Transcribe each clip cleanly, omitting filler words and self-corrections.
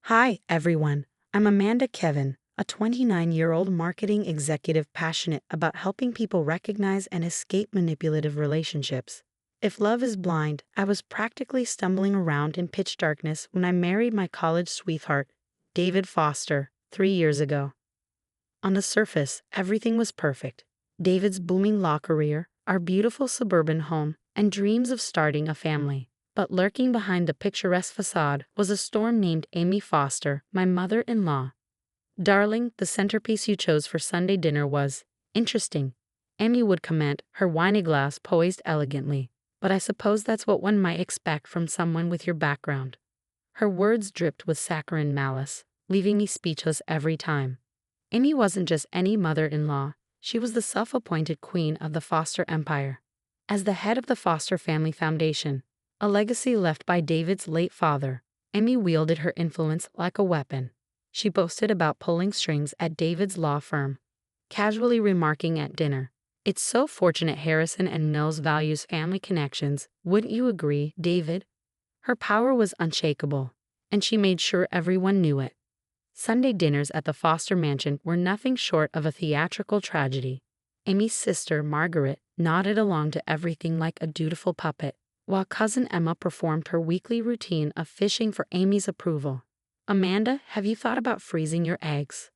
Hi, everyone. I'm Amanda Kevin, a 29-year-old marketing executive passionate about helping people recognize and escape manipulative relationships. If love is blind, I was practically stumbling around in pitch darkness when I married my college sweetheart, David Foster, 3 years ago. On the surface, everything was perfect. David's booming law career, our beautiful suburban home, and dreams of starting a family. But lurking behind the picturesque facade was a storm named Amy Foster, my mother-in-law. Darling, the centerpiece you chose for Sunday dinner was interesting, Amy would comment, her wine glass poised elegantly. But I suppose that's what one might expect from someone with your background. Her words dripped with saccharine malice, leaving me speechless every time. Amy wasn't just any mother-in-law, she was the self-appointed queen of the Foster empire. As the head of the Foster Family Foundation, a legacy left by David's late father, Amy wielded her influence like a weapon. She boasted about pulling strings at David's law firm, casually remarking at dinner, "It's so fortunate Harrison and Mills values family connections, wouldn't you agree, David?" Her power was unshakable, and she made sure everyone knew it. Sunday dinners at the Foster mansion were nothing short of a theatrical tragedy. Amy's sister, Margaret, nodded along to everything like a dutiful puppet, while cousin Emma performed her weekly routine of fishing for Amy's approval. "Amanda, have you thought about freezing your eggs?"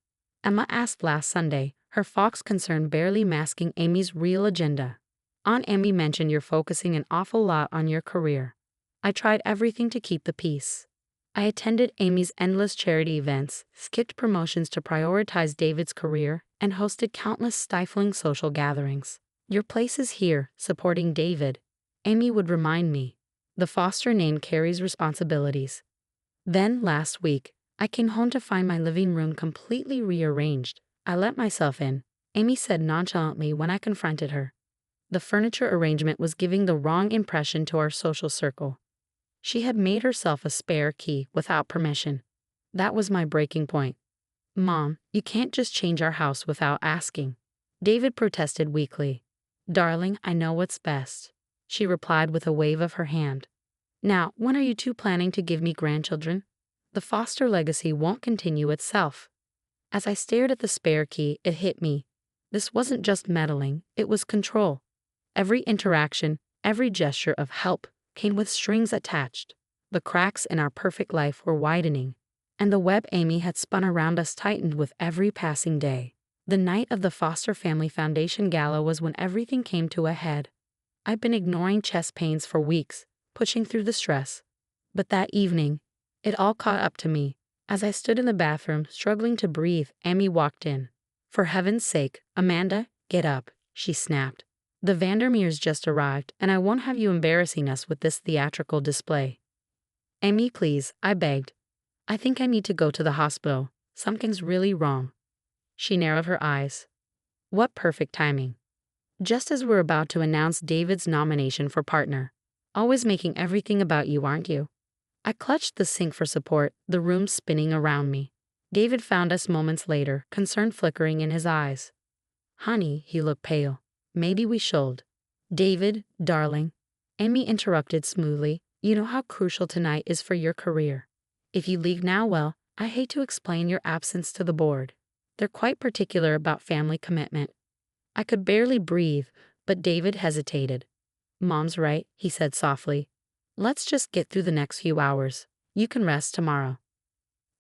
Emma asked last Sunday, her fox concern barely masking Amy's real agenda. "Aunt Amy mentioned you're focusing an awful lot on your career." I tried everything to keep the peace. I attended Amy's endless charity events, skipped promotions to prioritize David's career, and hosted countless stifling social gatherings. "Your place is here, supporting David," Amy would remind me. "The Foster name carries responsibilities." Then, last week, I came home to find my living room completely rearranged. "I let myself in," Amy said nonchalantly when I confronted her. The furniture arrangement was giving the wrong impression to our social circle. She had made herself a spare key without permission. That was my breaking point. "Mom, you can't just change our house without asking," David protested weakly. "Darling, I know what's best," she replied with a wave of her hand. "Now, when are you two planning to give me grandchildren? The Foster legacy won't continue itself." As I stared at the spare key, it hit me. This wasn't just meddling, it was control. Every interaction, every gesture of help, came with strings attached. The cracks in our perfect life were widening, and the web Amy had spun around us tightened with every passing day. The night of the Foster Family Foundation Gala was when everything came to a head. I'd been ignoring chest pains for weeks, pushing through the stress. But that evening, it all caught up to me. As I stood in the bathroom, struggling to breathe, Amy walked in. "For heaven's sake, Amanda, get up," she snapped. "The Vandermeers just arrived, and I won't have you embarrassing us with this theatrical display." "Amy, please," I begged. "I think I need to go to the hospital. Something's really wrong." She narrowed her eyes. What perfect timing. Just as we're about to announce David's nomination for partner. "Always making everything about you, aren't you?" I clutched the sink for support, the room spinning around me. David found us moments later, concern flickering in his eyes. "Honey," he looked pale. "Maybe we should." "David, darling," Amy interrupted smoothly, "you know how crucial tonight is for your career. If you leave now, well, I hate to explain your absence to the board. They're quite particular about family commitment." I could barely breathe, but David hesitated. "Mom's right," he said softly. "Let's just get through the next few hours. You can rest tomorrow."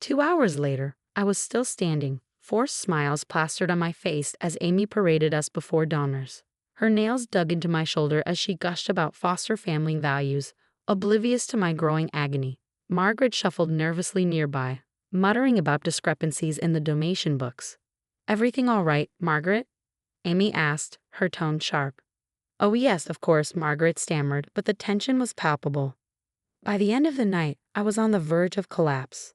2 hours later, I was still standing, forced smiles plastered on my face as Amy paraded us before donors. Her nails dug into my shoulder as she gushed about Foster family values, oblivious to my growing agony. Margaret shuffled nervously nearby, muttering about discrepancies in the donation books. "Everything all right, Margaret?" Amy asked, her tone sharp. "Oh yes, of course," Margaret stammered, but the tension was palpable. By the end of the night, I was on the verge of collapse.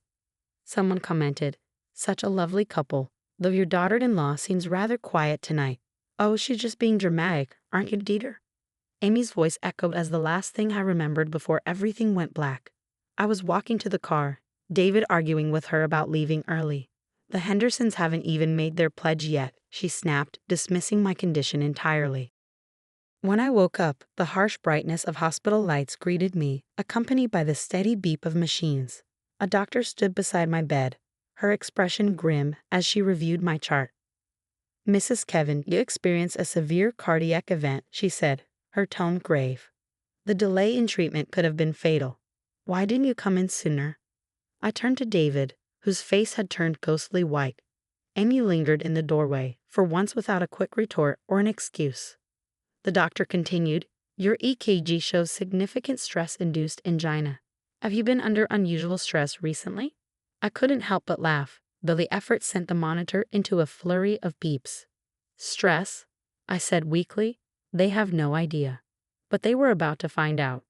Someone commented, "Such a lovely couple, though your daughter-in-law seems rather quiet tonight." "Oh, she's just being dramatic, aren't you, Dieter?" Amy's voice echoed as the last thing I remembered before everything went black. I was walking to the car, David arguing with her about leaving early. "The Hendersons haven't even made their pledge yet," she snapped, dismissing my condition entirely. When I woke up, the harsh brightness of hospital lights greeted me, accompanied by the steady beep of machines. A doctor stood beside my bed, her expression grim as she reviewed my chart. "Mrs. Kevin, you experienced a severe cardiac event," she said, her tone grave. "The delay in treatment could have been fatal. Why didn't you come in sooner?" I turned to David, whose face had turned ghostly white. Amy lingered in the doorway, for once without a quick retort or an excuse. The doctor continued, "Your EKG shows significant stress-induced angina. Have you been under unusual stress recently?" I couldn't help but laugh, though the effort sent the monitor into a flurry of beeps. "Stress?" I said weakly. "They have no idea." But they were about to find out.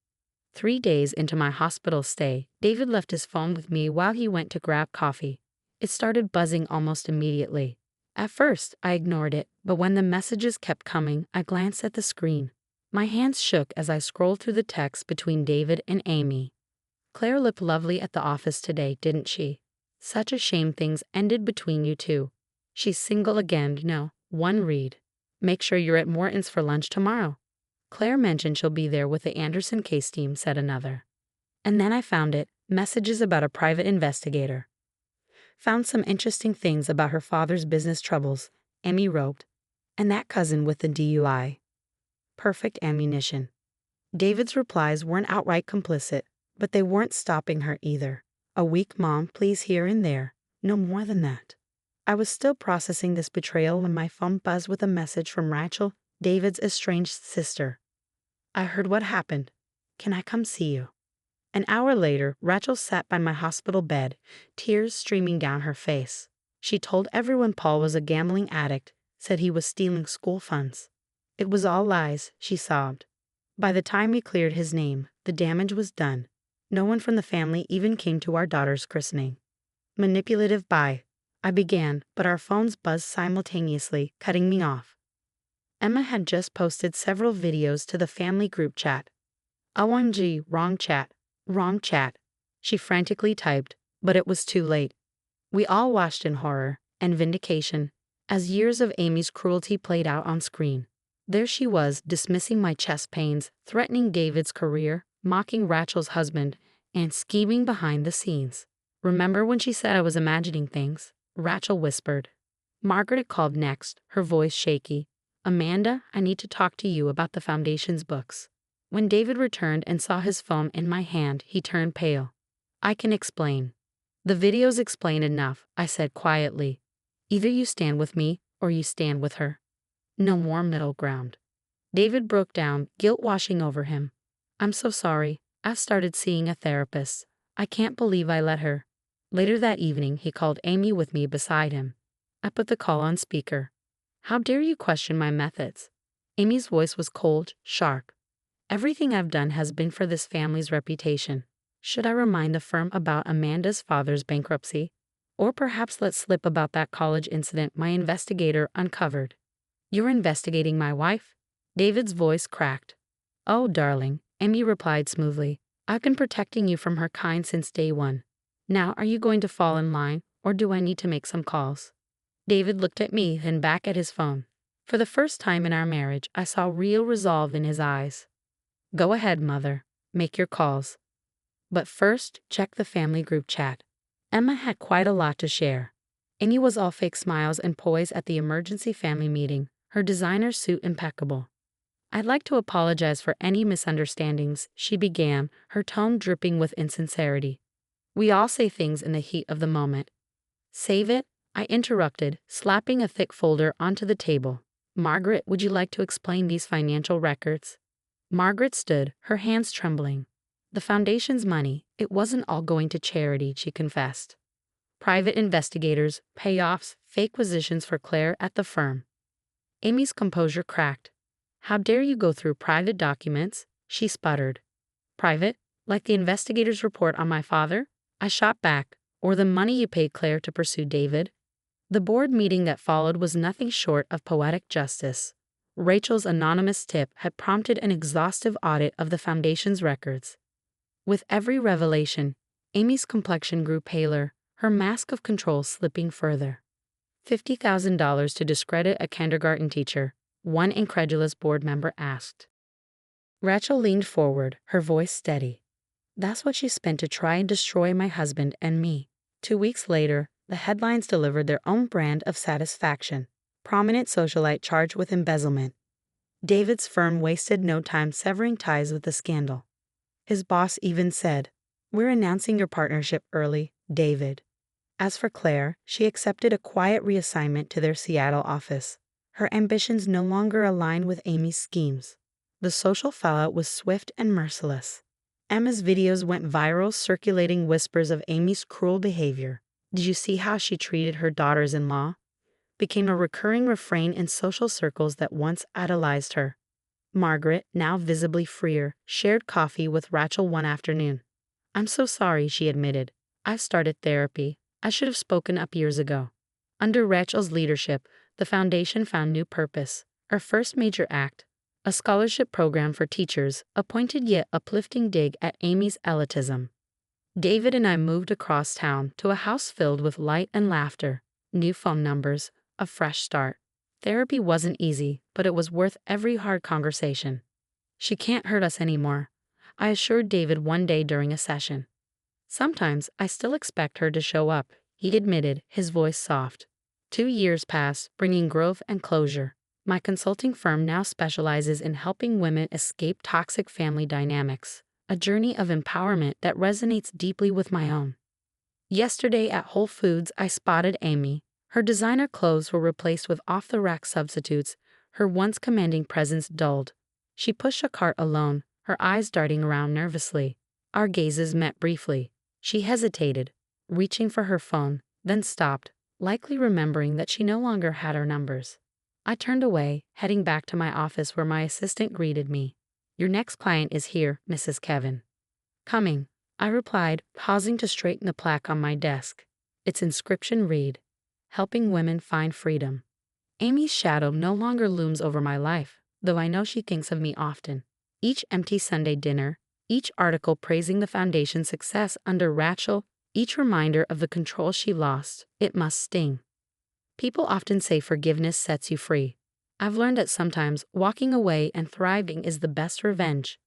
3 days into my hospital stay, David left his phone with me while he went to grab coffee. It started buzzing almost immediately. At first, I ignored it, but when the messages kept coming, I glanced at the screen. My hands shook as I scrolled through the text between David and Amy. "Claire looked lovely at the office today, didn't she? Such a shame things ended between you two. She's single again, no, one read. Make sure you're at Morton's for lunch tomorrow. Claire mentioned she'll be there with the Anderson case team," said another. And then I found it, messages about a private investigator. "Found some interesting things about her father's business troubles," Amy wrote. "And that cousin with the DUI. Perfect ammunition." David's replies weren't outright complicit, but they weren't stopping her either. A weak mom, please, here and there. No more than that. I was still processing this betrayal when my phone buzzed with a message from Rachel, David's estranged sister. "I heard what happened. Can I come see you?" An hour later, Rachel sat by my hospital bed, tears streaming down her face. She told everyone Paul was a gambling addict, said he was stealing school funds. "It was all lies," she sobbed. "By the time we cleared his name, the damage was done. No one from the family even came to our daughter's christening." "Manipulative by," I began, but our phones buzzed simultaneously, cutting me off. Emma had just posted several videos to the family group chat. "OMG, wrong chat. Wrong chat," she frantically typed, but it was too late. We all watched in horror and vindication as years of Amy's cruelty played out on screen. There she was, dismissing my chest pains, threatening David's career, mocking Rachel's husband, and scheming behind the scenes. "Remember when she said I was imagining things?" Rachel whispered. Margaret called next, her voice shaky. "Amanda, I need to talk to you about the Foundation's books." When David returned and saw his phone in my hand, he turned pale. "I can explain." "The videos explain enough," I said quietly. "Either you stand with me, or you stand with her. No more middle ground." David broke down, guilt washing over him. "I'm so sorry. I've started seeing a therapist. I can't believe I let her." Later that evening, he called Amy with me beside him. I put the call on speaker. "How dare you question my methods?" Amy's voice was cold, sharp. "Everything I've done has been for this family's reputation. Should I remind the firm about Amanda's father's bankruptcy? Or perhaps let slip about that college incident my investigator uncovered?" "You're investigating my wife?" David's voice cracked. "Oh, darling," Amy replied smoothly. "I've been protecting you from her kind since day one. Now are you going to fall in line, or do I need to make some calls?" David looked at me, then back at his phone. For the first time in our marriage, I saw real resolve in his eyes. "Go ahead, mother. Make your calls. But first, check the family group chat." Emma had quite a lot to share. Amy was all fake smiles and poise at the emergency family meeting, her designer suit impeccable. "I'd like to apologize for any misunderstandings," she began, her tone dripping with insincerity. "We all say things in the heat of the moment." "Save it," I interrupted, slapping a thick folder onto the table. "Margaret, would you like to explain these financial records?" Margaret stood, her hands trembling. "The Foundation's money, it wasn't all going to charity," she confessed. "Private investigators, payoffs, fake positions for Claire at the firm." Amy's composure cracked. "How dare you go through private documents?" she sputtered. "Private? Like the investigator's report on my father?" I shot back. "Or the money you paid Claire to pursue David?" The board meeting that followed was nothing short of poetic justice. Rachel's anonymous tip had prompted an exhaustive audit of the Foundation's records. With every revelation, Amy's complexion grew paler, her mask of control slipping further. $50,000 to discredit a kindergarten teacher, one incredulous board member asked. Rachel leaned forward, her voice steady. That's what she spent to try and destroy my husband and me. 2 weeks later, the headlines delivered their own brand of satisfaction. Prominent socialite charged with embezzlement. David's firm wasted no time severing ties with the scandal. His boss even said, "We're announcing your partnership early, David." As for Claire, she accepted a quiet reassignment to their Seattle office. Her ambitions no longer aligned with Amy's schemes. The social fallout was swift and merciless. Emma's videos went viral, circulating whispers of Amy's cruel behavior. "Did you see how she treated her daughters-in-law?" became a recurring refrain in social circles that once idolized her. Margaret, now visibly freer, shared coffee with Rachel one afternoon. "I'm so sorry," she admitted. "I started therapy. I should have spoken up years ago." Under Rachel's leadership, the foundation found new purpose. Our first major act, a scholarship program for teachers, a pointed yet uplifting dig at Amy's elitism. David and I moved across town to a house filled with light and laughter, new phone numbers, a fresh start. Therapy wasn't easy, but it was worth every hard conversation. "She can't hurt us anymore," I assured David one day during a session. "Sometimes I still expect her to show up," he admitted, his voice soft. 2 years passed, bringing growth and closure. My consulting firm now specializes in helping women escape toxic family dynamics, a journey of empowerment that resonates deeply with my own. Yesterday at Whole Foods, I spotted Amy. Her designer clothes were replaced with off-the-rack substitutes, her once commanding presence dulled. She pushed a cart alone, her eyes darting around nervously. Our gazes met briefly. She hesitated, reaching for her phone, then stopped, likely remembering that she no longer had our numbers. I turned away, heading back to my office where my assistant greeted me. "Your next client is here, Mrs. Kevin." "Coming," I replied, pausing to straighten the plaque on my desk. Its inscription read, "Helping women find freedom." Amy's shadow no longer looms over my life, though I know she thinks of me often. Each empty Sunday dinner, each article praising the foundation's success under Rachel, each reminder of the control she lost, it must sting. People often say forgiveness sets you free. I've learned that sometimes walking away and thriving is the best revenge.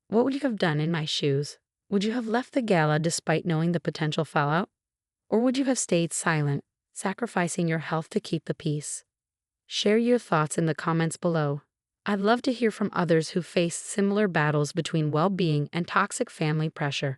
What would you have done in my shoes? Would you have left the gala despite knowing the potential fallout? Or would you have stayed silent, sacrificing your health to keep the peace? Share your thoughts in the comments below. I'd love to hear from others who faced similar battles between well-being and toxic family pressure.